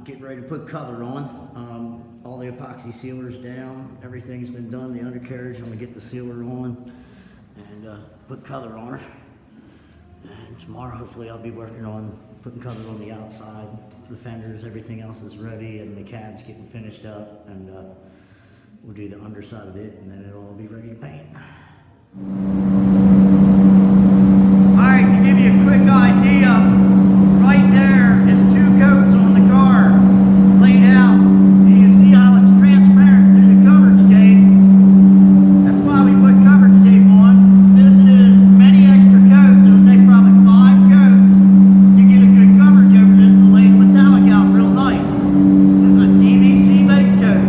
getting ready to put color on. All the epoxy sealers down. Everything's been done. The undercarriage, I'm gonna get the sealer on and put color on her. And tomorrow, hopefully, I'll be working on putting color on the outside. The fenders, everything else is ready, and the cab's getting finished up. And we'll do the underside of it, and then it'll all be ready to paint. All right, to give you a quick idea, right there is 2 coats on the car laid out. And you see how it's transparent through the coverage tape. That's why we put coverage tape on. This is many extra coats. It'll take probably 5 coats to get a good coverage over this to lay the metallic out real nice. This is a DVC base coat.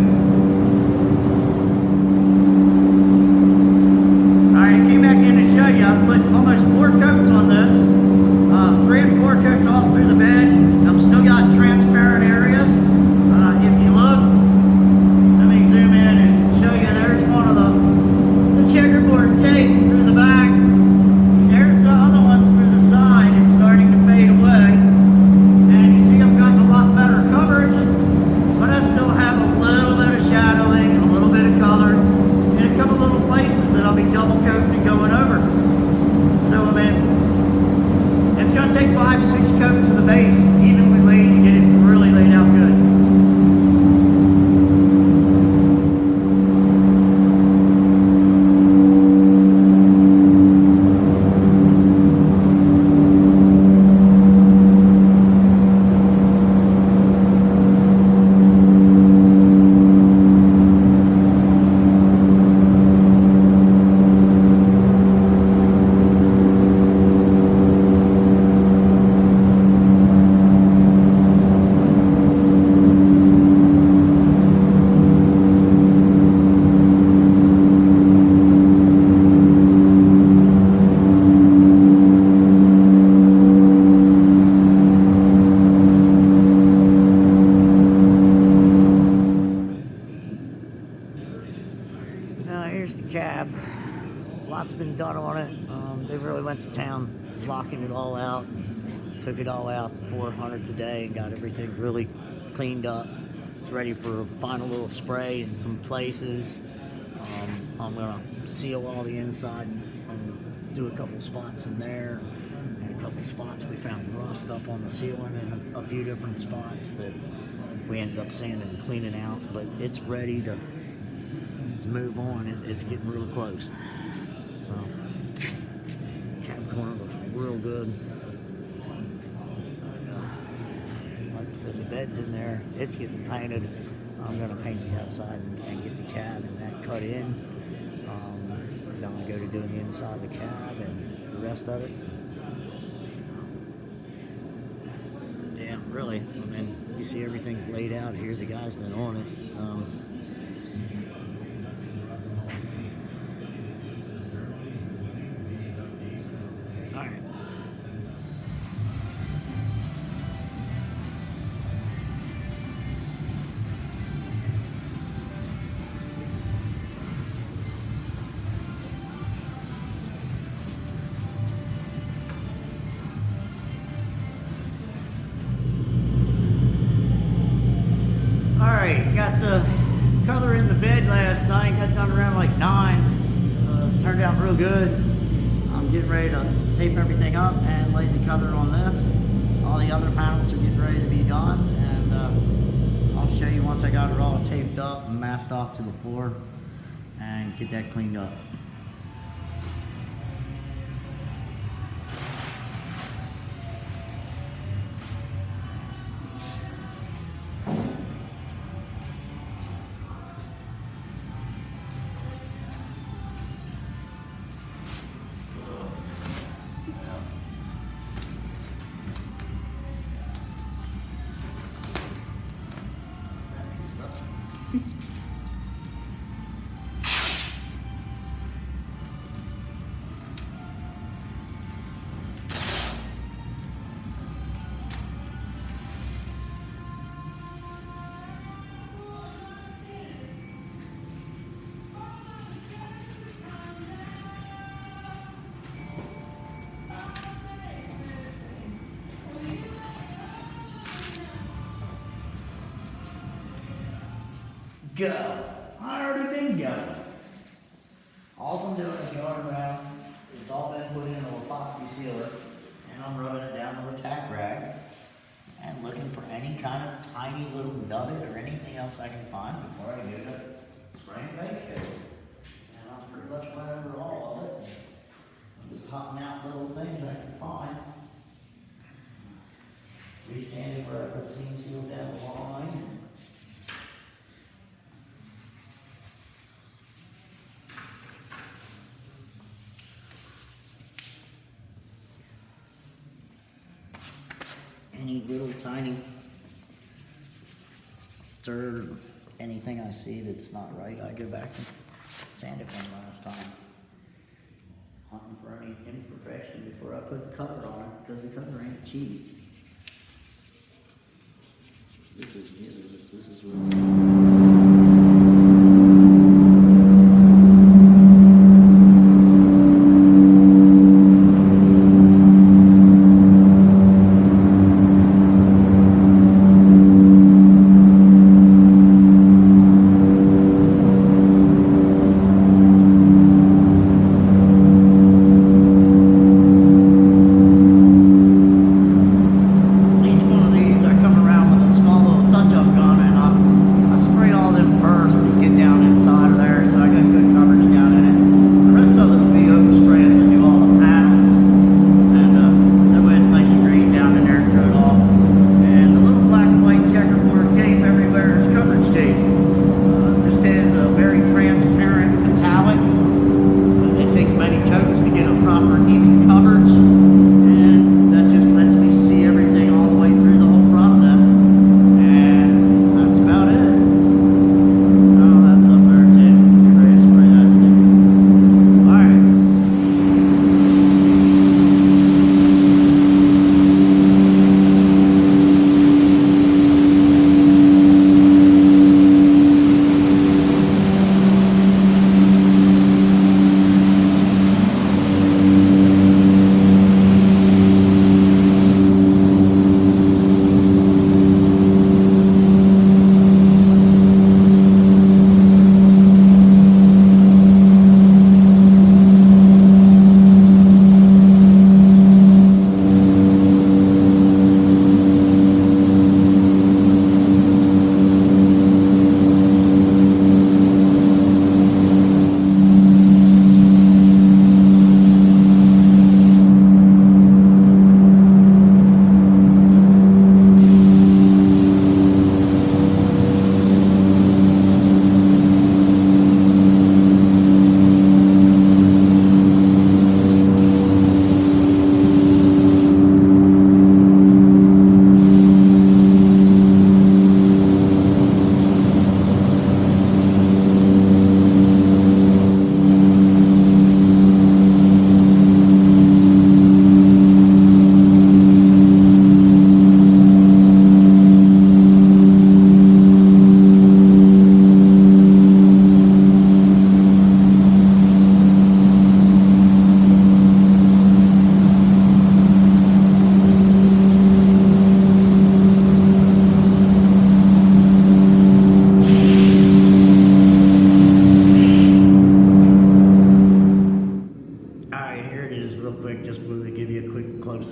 Alright, I came back in to show you. I put almost 4 coats on this. 3 or 4 coats all through the bed. I've still got transparent areas. If you look, let me zoom in and show you. There's one of the checkerboard tapes through the back. There's the other one through the side. It's starting to fade away. And you see I've gotten a lot better coverage, but I still have a little bit of shadowing and a little bit of color in a couple little places that I'll be double coating and going over. So, I mean, it's going to take 5, 6 coats of the base evenly laid to get it really laid out good. Here's the cab. Lots been done on it. They really went to town locking it all out. Took it all out, the 400 today, and got everything really cleaned up. It's ready for a final little spray in some places. I'm gonna seal all the inside and do a couple spots in there. And a couple spots we found rust up on the ceiling and a few different spots that we ended up sanding and cleaning out. But it's ready to move on. It's getting real close. So, cab corner looks real good. Like I said, the bed's in there. It's getting painted. I'm going to paint the outside and get the cab and that cut in. Then I'm going to go to doing the inside of the cab and the rest of it. Yeah, really. I mean, you see everything's laid out here. The guy's been on it. Alright, got the color in the bed last night, got done around like 9. Turned out real good. I'm getting ready to tape everything up and lay the color on this. All the other panels are getting ready to be done, and I'll show you once I got it all taped up and masked off to the floor and get that cleaned up. go. I already been going. All I'm doing is going around. It's all been put in an epoxy sealer, and I'm rubbing it down with a tack rag and looking for any kind of tiny little nugget or anything else I can find before I get to spraying base coat. And I pretty much went over all of it. I'm just cutting out little things I can find. Resanding where I put seam seal down the line. Any little tiny dirt, anything I see that's not right, I go back and sand it one last time. Hunting for any imperfection before I put the cover on it, because the cover ain't cheap. This is what.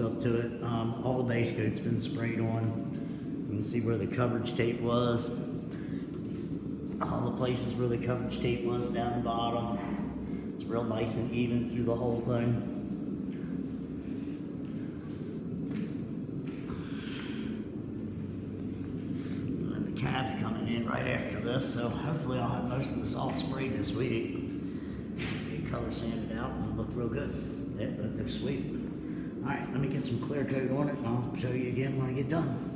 Up to it. All the base coat's been sprayed on. You can see where the coverage tape was. All the places where the coverage tape was down the bottom. It's real nice and even through the whole thing. And the cab's coming in right after this, so hopefully I'll have most of this all sprayed this week. Get color sanded out and look real good. Yeah, that looks sweet. Alright, let me get some clear coat on it and I'll show you again when I get done.